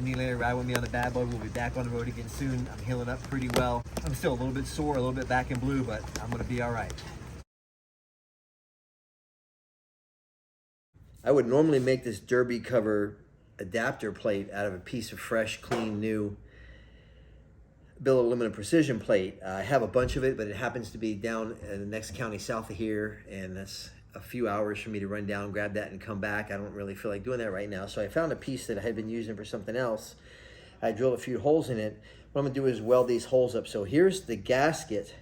Indian Lady ride with me on the Bad Boy. We'll be back on the road again soon. I'm healing up pretty well. I'm still a little bit sore, a little bit back in blue, but I'm gonna be all right. I would normally make this derby cover adapter plate out of a piece of fresh, clean, new billet aluminum precision plate. I have a bunch of it, but it happens to be down in the next county south of here, and that's a few hours for me to run down, grab that, and come back. I don't really feel like doing that right now. So I found a piece that I had been using for something else. I drilled a few holes in it. What I'm gonna do is weld these holes up. So here's the gasket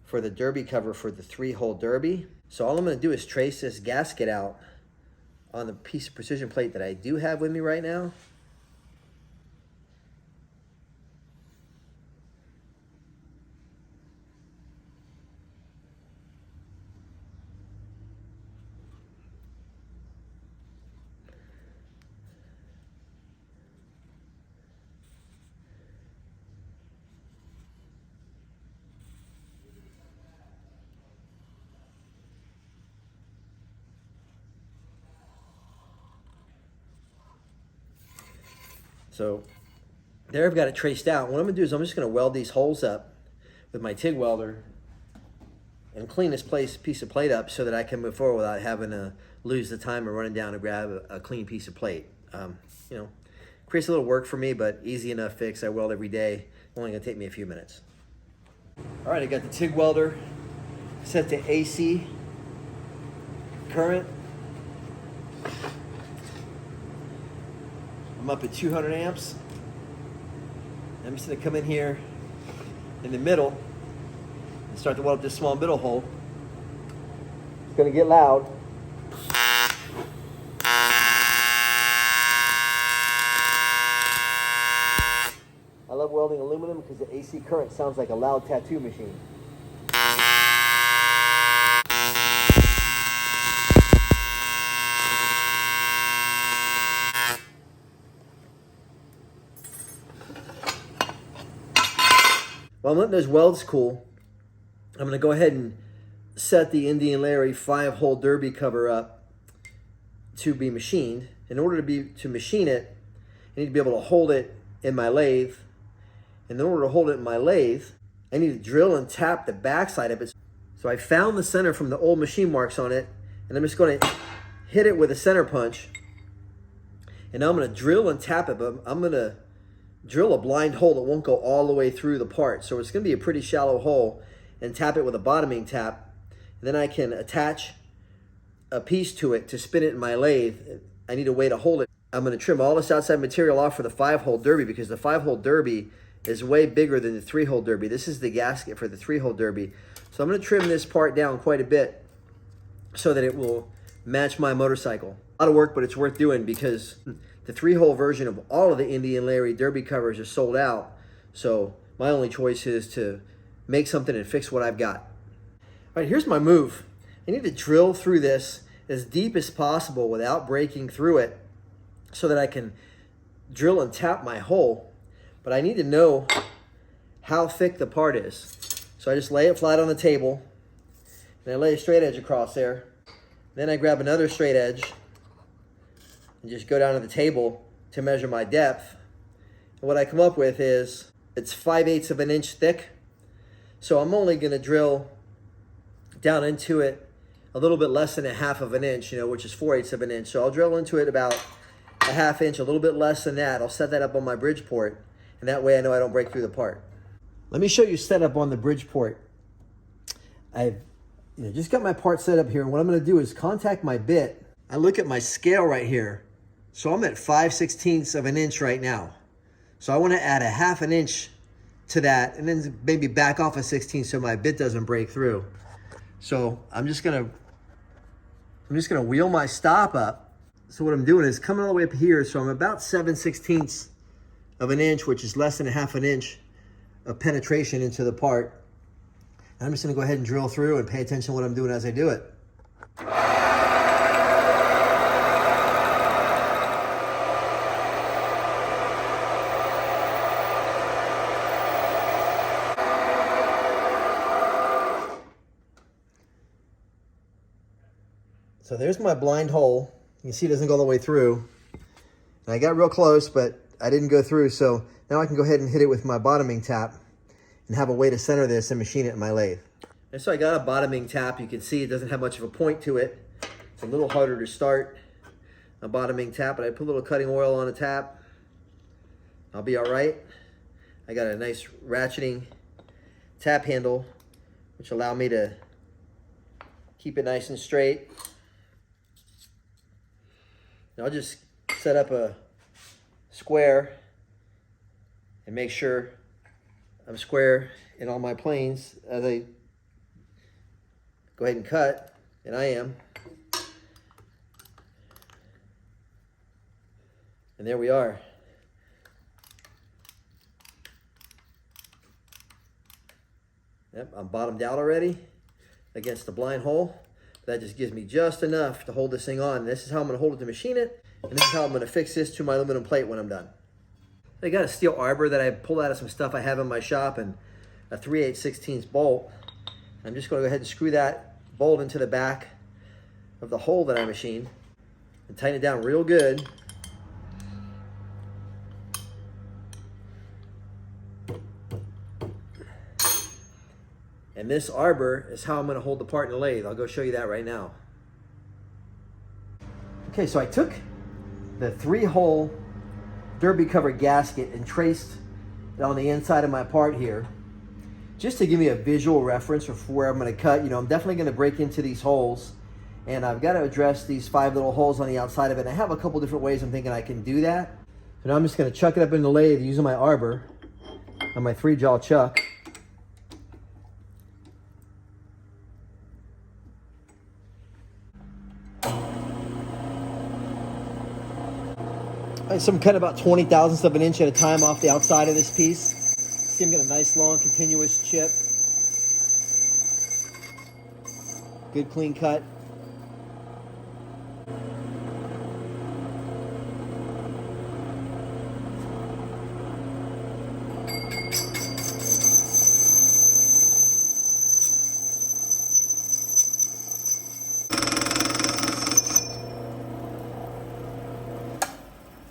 for the derby cover for the 3-hole derby. So all I'm gonna do is trace this gasket out on the piece of precision plate that I do have with me right now. So there I've got it traced out. What I'm gonna do is I'm just gonna weld these holes up with my TIG welder and clean this piece of plate up so that I can move forward without having to lose the time of running down and grab a clean piece of plate. You know, creates a little work for me, but easy enough fix. I weld every day. Only gonna take me a few minutes. All right, I got the TIG welder set to AC current. I'm up at 200 amps. I'm just gonna come in here in the middle and start to weld up this small middle hole. It's gonna get loud. I love welding aluminum because the AC current sounds like a loud tattoo machine. While I'm letting those welds cool, I'm gonna go ahead and set the Indian Larry 5-hole derby cover up to be machined. In order to machine it, I need to be able to hold it in my lathe. And in order to hold it in my lathe, I need to drill and tap the backside of it. So I found the center from the old machine marks on it, and I'm just gonna hit it with a center punch. And now I'm gonna drill and tap it, but I'm gonna drill a blind hole that won't go all the way through the part. So it's gonna be a pretty shallow hole, and tap it with a bottoming tap. And then I can attach a piece to it to spin it in my lathe. I need a way to hold it. I'm gonna trim all this outside material off for the 5-hole derby because the 5-hole derby is way bigger than the 3-hole derby. This is the gasket for the 3-hole derby. So I'm gonna trim this part down quite a bit so that it will match my motorcycle. A lot of work, but it's worth doing because the 3-hole version of all of the Indian Larry derby covers are sold out. So my only choice is to make something and fix what I've got. All right, here's my move. I need to drill through this as deep as possible without breaking through it so that I can drill and tap my hole. But I need to know how thick the part is. So I just lay it flat on the table, and I lay a straight edge across there. Then I grab another straight edge and just go down to the table to measure my depth. And what I come up with is it's 5/8 of an inch thick. So I'm only gonna drill down into it a little bit less than 1/2 of an inch, which is 4/8 of an inch. So I'll drill into it about 1/2 inch, a little bit less than that. I'll set that up on my Bridgeport, and that way I know I don't break through the part. Let me show you setup on the Bridgeport. I've just got my part set up here, and what I'm gonna do is contact my bit. I look at my scale right here. So I'm at 5/16 of an inch right now. So I wanna add 1/2 an inch to that, and then maybe back off a 16 so my bit doesn't break through. So I'm just gonna wheel my stop up. So what I'm doing is coming all the way up here. So I'm about 7/16 of an inch, which is less than 1/2 an inch of penetration into the part. And I'm just gonna go ahead and drill through and pay attention to what I'm doing as I do it. So there's my blind hole. You can see it doesn't go all the way through. And I got real close, but I didn't go through, so now I can go ahead and hit it with my bottoming tap and have a way to center this and machine it in my lathe. And so I got a bottoming tap. You can see it doesn't have much of a point to it. It's a little harder to start a bottoming tap, but I put a little cutting oil on the tap. I'll be all right. I got a nice ratcheting tap handle, which allow me to keep it nice and straight. Now I'll just set up a square and make sure I'm square in all my planes as I go ahead and cut, and I am. And there we are. Yep, I'm bottomed out already against the blind hole. That just gives me just enough to hold this thing on. This is how I'm gonna hold it to machine it, and this is how I'm gonna fix this to my aluminum plate when I'm done. I got a steel arbor that I pulled out of some stuff I have in my shop and a 3/8/16 bolt. I'm just gonna go ahead and screw that bolt into the back of the hole that I machined and tighten it down real good. And this arbor is how I'm gonna hold the part in the lathe. I'll go show you that right now. Okay, so I took the 3-hole derby cover gasket and traced it on the inside of my part here, just to give me a visual reference for where I'm gonna cut. You know, I'm definitely gonna break into these holes, and I've gotta address these 5 little holes on the outside of it. And I have a couple different ways I'm thinking I can do that. So now I'm just gonna chuck it up in the lathe using my arbor on my 3-jaw chuck. So I'm cutting about 20 thousandths of an inch at a time off the outside of this piece. See, I'm getting a nice long continuous chip. Good clean cut.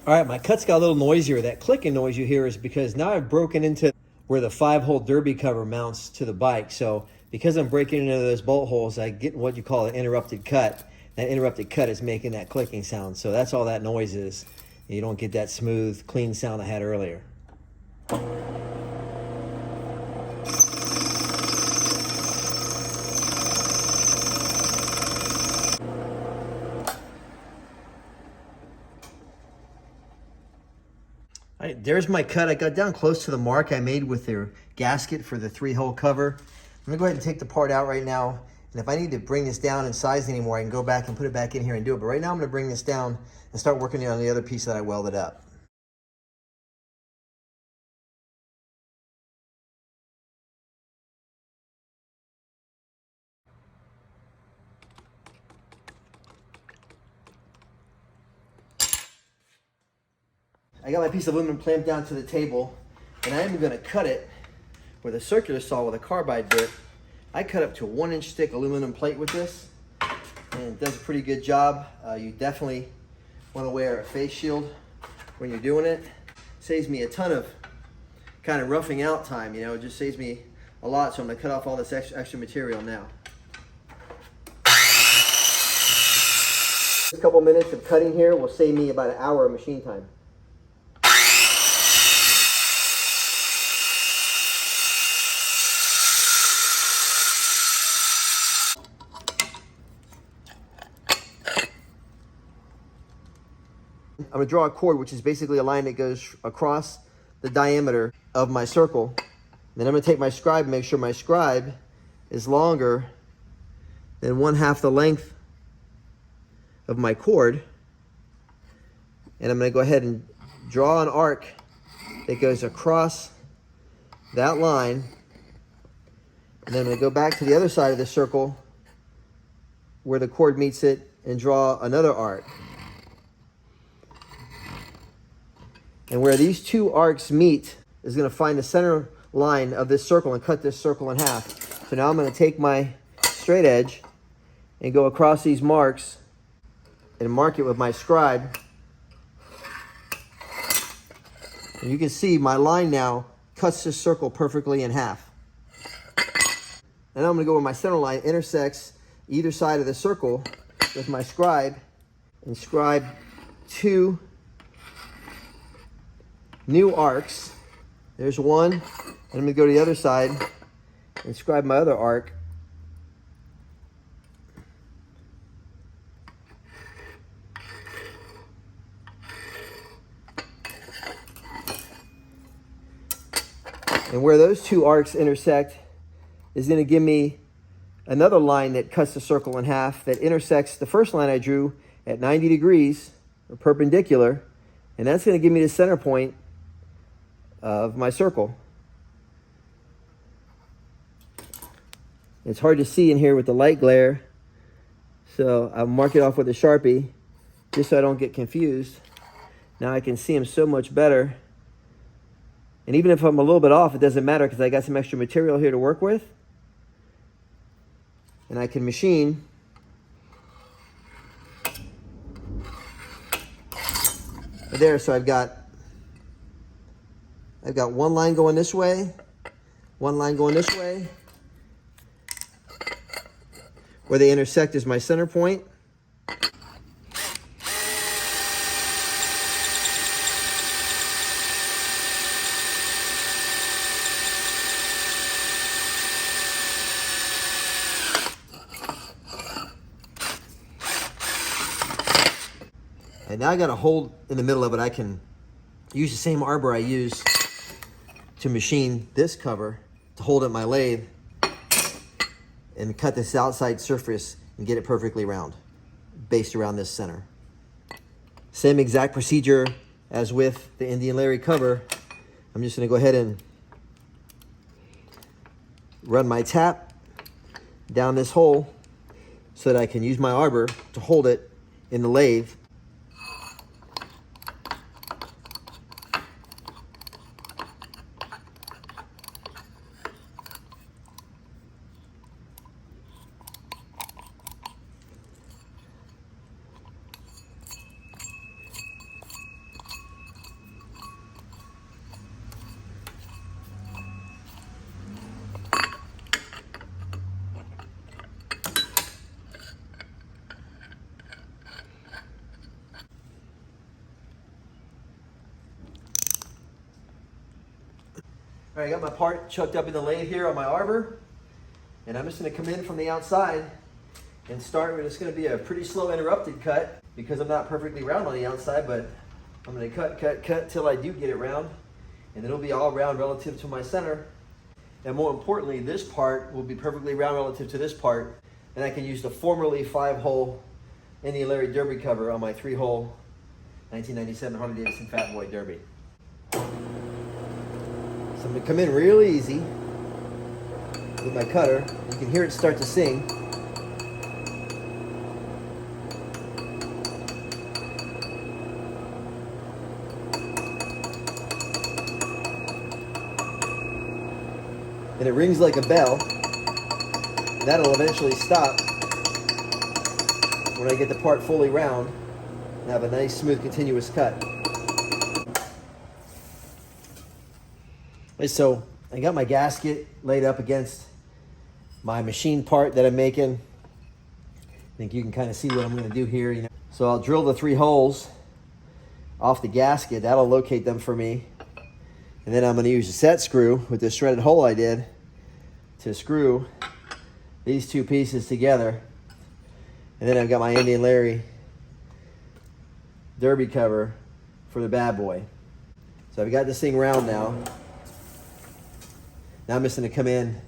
All right, my cut's got a little noisier. That clicking noise you hear is because now I've broken into where the 5-hole derby cover mounts to the bike. So because I'm breaking into those bolt holes, I get what you call an interrupted cut. That interrupted cut is making that clicking sound. So that's all that noise is. You don't get that smooth, clean sound I had earlier. All right, there's my cut. I got down close to the mark I made with the gasket for the 3-hole cover. I'm gonna go ahead and take the part out right now. And if I need to bring this down in size anymore, I can go back and put it back in here and do it. But right now I'm gonna bring this down and start working on the other piece that I welded up. I got my piece of aluminum clamped down to the table, and I am gonna cut it with a circular saw with a carbide bit. I cut up to a 1-inch thick aluminum plate with this, and it does a pretty good job. You definitely wanna wear a face shield when you're doing it. Saves me a ton of kind of roughing out time, you know, it just saves me a lot, so I'm gonna cut off all this extra material now. A couple minutes of cutting here will save me about an hour of machine time. I'm gonna draw a chord, which is basically a line that goes across the diameter of my circle. Then I'm gonna take my scribe and make sure my scribe is longer than 1/2 the length of my chord. And I'm gonna go ahead and draw an arc that goes across that line. And then I'm gonna go back to the other side of the circle where the chord meets it and draw another arc. And where these 2 arcs meet is gonna find the center line of this circle and cut this circle in half. So now I'm gonna take my straight edge and go across these marks and mark it with my scribe. And you can see my line now cuts this circle perfectly in half. And I'm going to go where my center line intersects either side of the circle with my scribe and scribe 2 new arcs. There's one, and I'm going to go to the other side and scribe my other arc. And where those 2 arcs intersect is going to give me another line that cuts the circle in half that intersects the first line I drew at 90 degrees or perpendicular, and that's going to give me the center point of my circle. It's hard to see in here with the light glare, so I'll mark it off with a Sharpie just so I don't get confused. Now I can see them so much better. And even if I'm a little bit off, it doesn't matter because I got some extra material here to work with. And I can machine there. So I've got one line going this way, one line going this way. Where they intersect is my center point. And now I got a hole in the middle of it. I can use the same arbor I use to machine this cover to hold up my lathe and cut this outside surface and get it perfectly round, based around this center. Same exact procedure as with the Indian Larry cover. I'm just gonna go ahead and run my tap down this hole so that I can use my arbor to hold it in the lathe. All right, I got my part chucked up in the lathe here on my arbor, and I'm just going to come in from the outside and start. It's going to be a pretty slow interrupted cut because I'm not perfectly round on the outside, but I'm going to cut till I do get it round, and it'll be all round relative to my center. And more importantly, this part will be perfectly round relative to this part, and I can use the formerly 5-hole Indian Larry Derby cover on my 3-hole 1997 Harley-Davidson BadBoy Derby. So I'm going to come in real easy with my cutter. You can hear it start to sing. And it rings like a bell. And that'll eventually stop when I get the part fully round and have a nice, smooth, continuous cut. So I got my gasket laid up against my machine part that I'm making. I think you can kind of see what I'm going to do here. So I'll drill the 3 holes off the gasket. That'll locate them for me. And then I'm going to use a set screw with this threaded hole I did to screw these 2 pieces together. And then I've got my Indian Larry Derby cover for the BadBoy. So I've got this thing round now. Now I'm just going to come in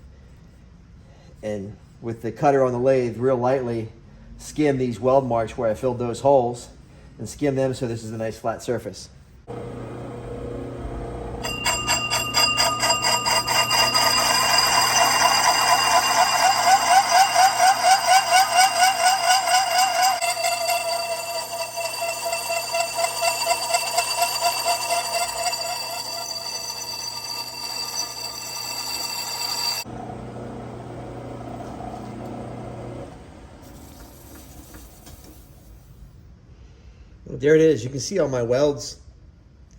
and with the cutter on the lathe real lightly skim these weld marks where I filled those holes and skim them so this is a nice flat surface. There it is. You can see all my welds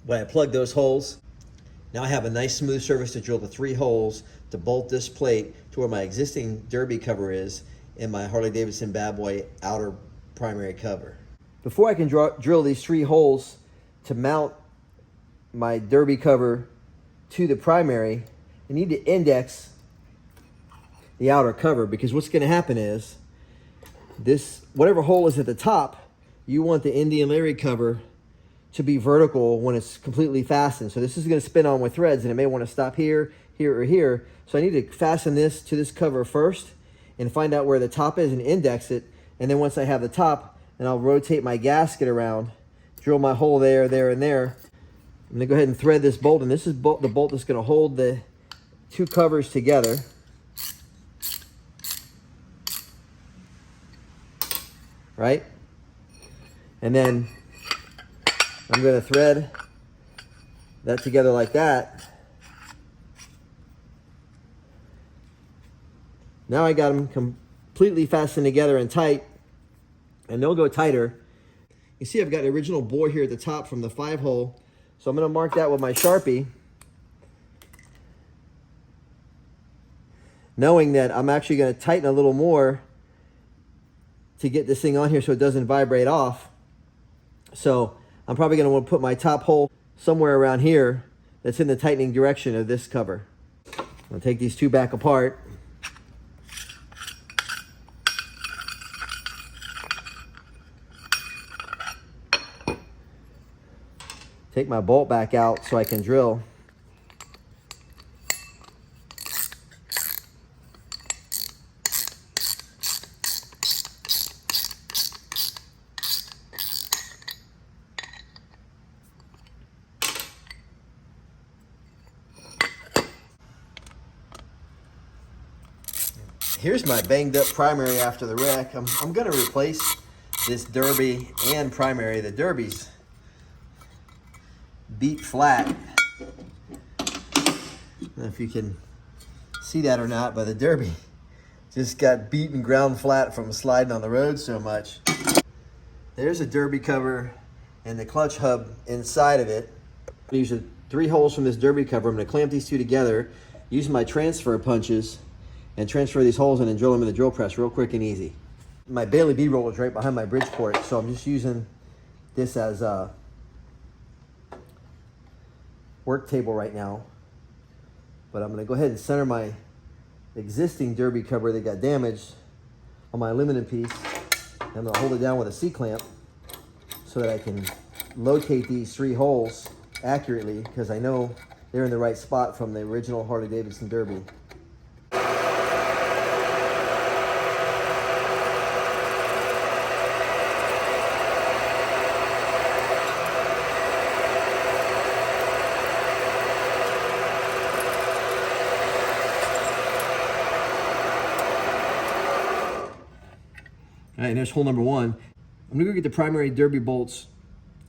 When I plug those holes, now I have a nice smooth surface to drill the 3 holes to bolt this plate to where my existing derby cover is in my Harley-Davidson BadBoy outer primary cover. Before I can drill these 3 holes to mount my derby cover to the primary, I need to index the outer cover, because what's going to happen is this, whatever hole is at the top, you want the Indian Larry cover to be vertical when it's completely fastened. So this is going to spin on with threads, and it may want to stop here, here, or here. So I need to fasten this to this cover first and find out where the top is and index it. And then once I have the top, then I'll rotate my gasket around, drill my hole there, there, and there. I'm going to go ahead and thread this bolt, and this is the bolt that's going to hold the 2 covers together. Right? And then I'm going to thread that together like that. Now I got them completely fastened together and tight, and they'll go tighter. You see I've got the original bore here at the top from the 5-hole, so I'm going to mark that with my Sharpie, knowing that I'm actually going to tighten a little more to get this thing on here so it doesn't vibrate off. So I'm probably going to want to put my top hole somewhere around here that's in the tightening direction of this cover. I'll take these 2 back apart. Take my bolt back out so I can drill. Here's my banged up primary after the wreck. I'm going to replace this derby and primary. The derby's beat flat. I don't know if you can see that or not, but the derby just got beaten ground flat from sliding on the road so much. There's a derby cover and the clutch hub inside of it. I'm going to use 3 holes from this derby cover. I'm going to clamp these 2 together, use my transfer punches, and transfer these holes in and drill them in the drill press real quick and easy. My Bailey B-roll is right behind my Bridgeport, so I'm just using this as a work table right now. But I'm going to go ahead and center my existing derby cover that got damaged on my aluminum piece. I'm going to hold it down with a C-clamp so that I can locate these 3 holes accurately, because I know they're in the right spot from the original Harley-Davidson derby. All right, there's hole number 1. I'm gonna go get the primary derby bolts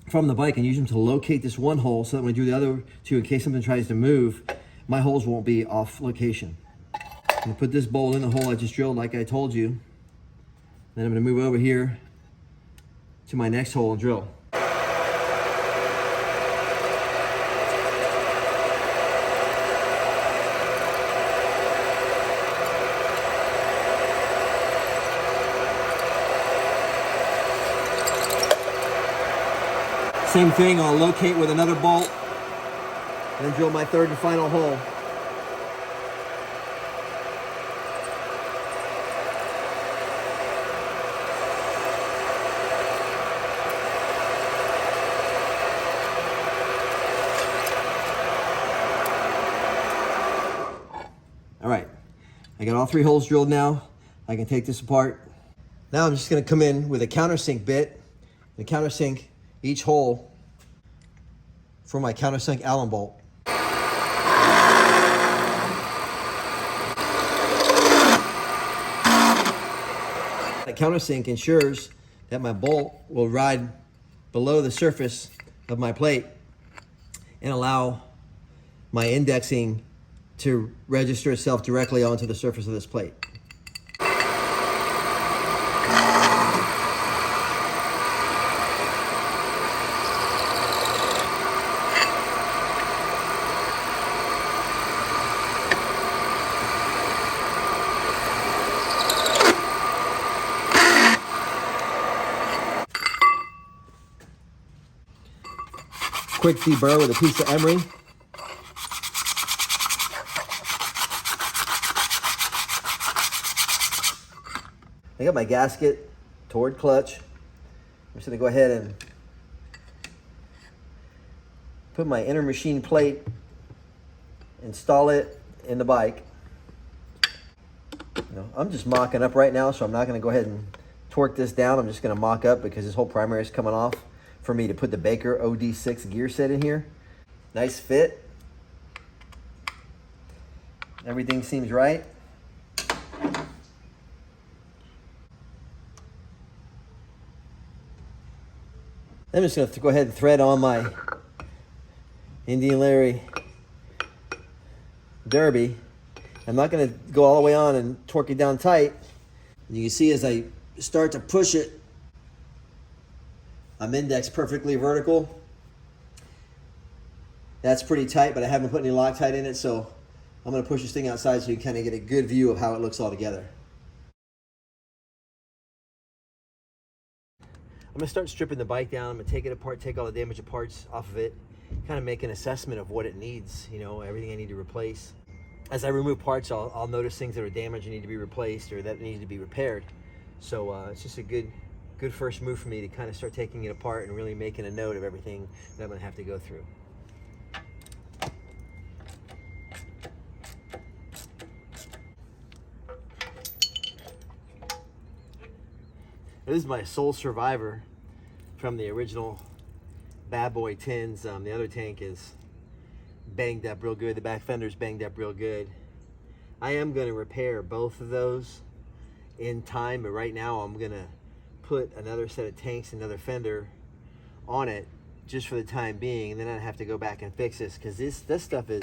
from the bike and use them to locate this 1 hole so that when I do the other 2, in case something tries to move, my holes won't be off location. I'm gonna put this bolt in the hole I just drilled like I told you. Then I'm gonna move over here to my next hole and drill. Same thing, I'll locate with another bolt and then drill my 3rd and final hole. All right, I got all 3 holes drilled now. I can take this apart. Now I'm just gonna come in with a countersink bit and countersink each hole for my countersunk Allen bolt. That countersink ensures that my bolt will ride below the surface of my plate and allow my indexing to register itself directly onto the surface of this plate. quick deburr with a piece of emery. I got my gasket toward clutch. I'm just gonna go ahead and put my inner machine plate, install it in the bike. I'm just mocking up right now, so I'm not gonna go ahead and torque this down. I'm just gonna mock up because this whole primary is coming off for me to put the Baker OD6 gear set in here. Nice fit. Everything seems right. I'm just going to go ahead and thread on my Indian Larry Derby. I'm not going to go all the way on and torque it down tight. You can see as I start to push it, I'm indexed perfectly vertical. That's pretty tight, but I haven't put any Loctite in it, so I'm going to push this thing outside so you kind of get a good view of how it looks all together. I'm going to start stripping the bike down. I'm going to take it apart, take all the damaged parts off of it, kind of make an assessment of what it needs, everything I need to replace. As I remove parts, I'll notice things that are damaged and need to be replaced or that need to be repaired. So it's just a good first move for me to kind of start taking it apart and really making a note of everything that I'm going to have to go through. This is my sole survivor from the original BadBoy tins. The other tank is banged up real good. The back fender's banged up real good. I am going to repair both of those in time, but right now I'm going to put another set of tanks, another fender on it just for the time being, and then I have to go back and fix this because this stuff is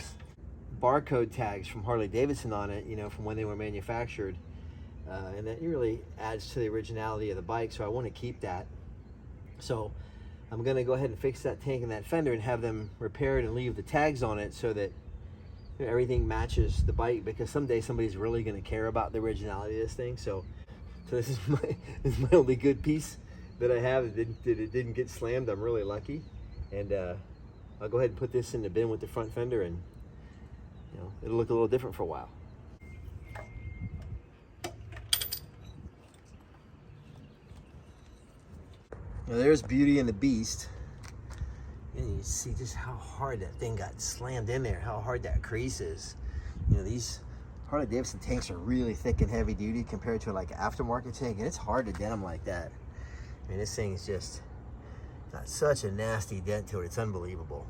barcode tags from Harley-Davidson on it, from when they were manufactured. And that really adds to the originality of the bike, so I want to keep that. So I'm going to go ahead and fix that tank and that fender and have them repaired and leave the tags on it so that everything matches the bike, because someday somebody's really going to care about the originality of this thing. So this is my only good piece that I have that it didn't get slammed. I'm really lucky, and I'll go ahead and put this in the bin with the front fender, and it'll look a little different for a while. Now there's Beauty and the Beast, and you see just how hard that thing got slammed in there, how hard that crease is. These Harley-Davidson tanks are really thick and heavy duty compared to like an aftermarket tank, and it's hard to dent them like that. I mean, this thing's just got such a nasty dent to it, it's unbelievable.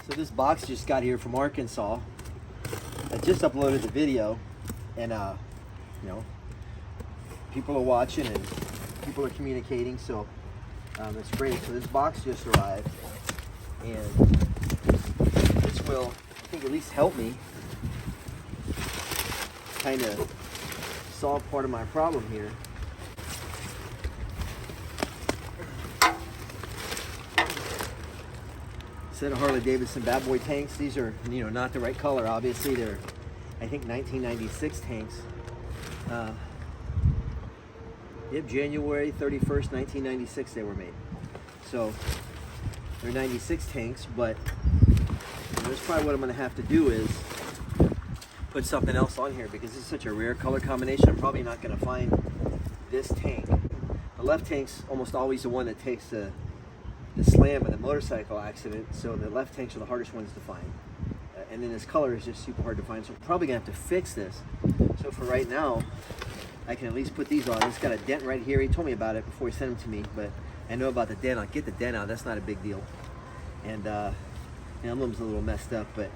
So this box just got here from Arkansas. I just uploaded the video, and people are watching and people are communicating, so it's great. So this box just arrived, and this will, I think, at least help me kind of solve part of my problem here. Set of Harley-Davidson BadBoy tanks. These are, not the right color, obviously. They're, I think, 1996 tanks. Yep, January 31st, 1996 they were made. So they're 96 tanks, but that's probably what I'm going to have to do is put something else on here, because this is such a rare color combination. I'm probably not going to find this tank. The left tank's almost always the one that takes the slam in the motorcycle accident, so the left tanks are the hardest ones to find. And then this color is just super hard to find, so I'm probably going to have to fix this. So for right now, I can at least put these on. It's got a dent right here. He told me about it before he sent them to me, but I know about the dent. I'll get the dent out. That's not a big deal. And the emblem's a little messed up, but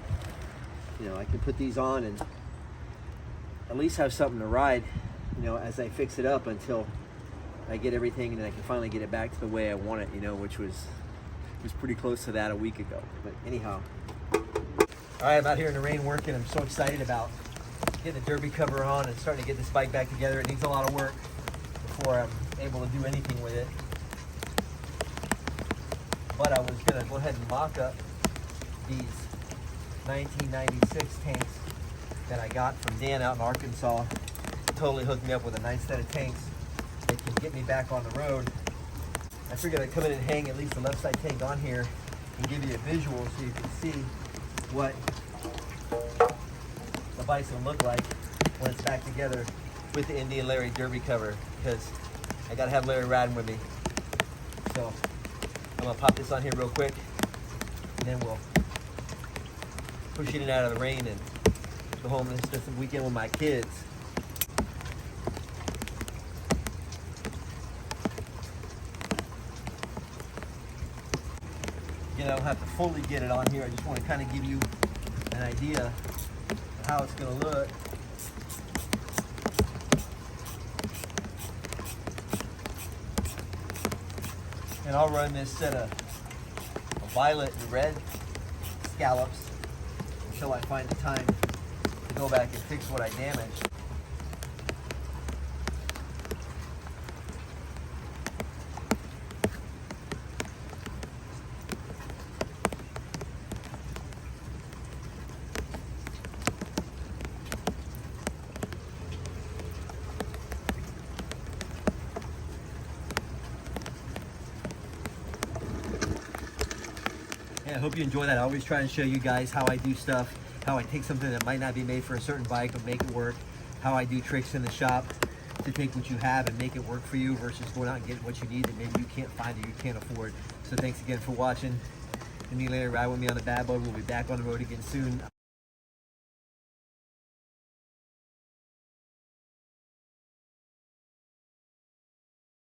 I can put these on and at least have something to ride, as I fix it up until I get everything, and then I can finally get it back to the way I want it, which was pretty close to that a week ago. But anyhow, all right, I'm out here in the rain working. I'm so excited about getting the derby cover on and starting to get this bike back together. It needs a lot of work before I'm able to do anything with it. But I was gonna go ahead and mock up these 1996 tanks that I got from Dan out in Arkansas. Totally hooked me up with a nice set of tanks that can get me back on the road I figured I'd come in and hang at least the left side tank on here and give you a visual so you can see what the bike's gonna look like when it's back together with the Indian Larry derby cover, because I gotta have Larry riding with me. So I'm gonna pop this on here real quick, and then we'll push it in and out of the rain and go home and spend some weekend with my kids. Again, I don't have to fully get it on here. I just want to kind of give you an idea of how it's going to look. And I'll run this set of violet and red scallops until I find the time to go back and fix what I damaged. I hope you enjoy that. I always try and show you guys how I do stuff, how I take something that might not be made for a certain bike but make it work, how I do tricks in the shop to take what you have and make it work for you versus going out and getting what you need that maybe you can't find or you can't afford. So thanks again for watching. Indian Larry, ride with me on the Bad Boy. We'll be back on the road again soon.